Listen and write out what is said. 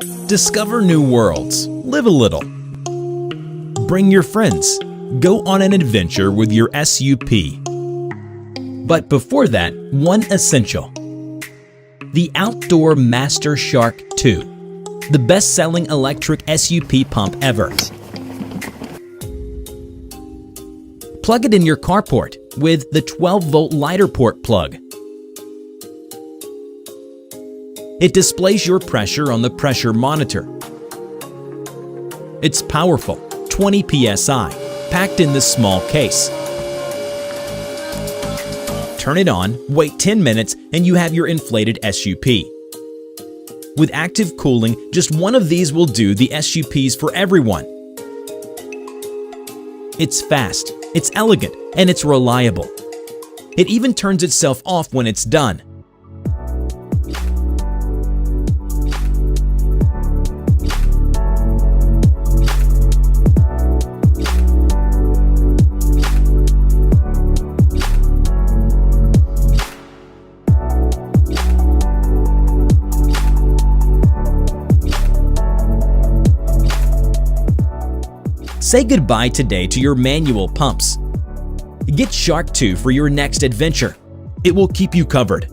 Discover new worlds. Live a little. Bring your friends. Go on an adventure with your SUP. But before that, one essential. The Outdoor Master Shark 2, the best-selling electric SUP pump ever. Plug it in your carport with the 12-volt lighter port plug. It displays your pressure on the pressure monitor. It's powerful, 20 psi, packed in this small case. Turn it on, wait 10 minutes, and you have your inflated SUP. With active cooling, just one of these will do the SUPs for everyone. It's fast, it's elegant, and it's reliable. It even turns itself off when it's done. Say goodbye today to your manual pumps. Get Shark 2 for your next adventure. It will keep you covered.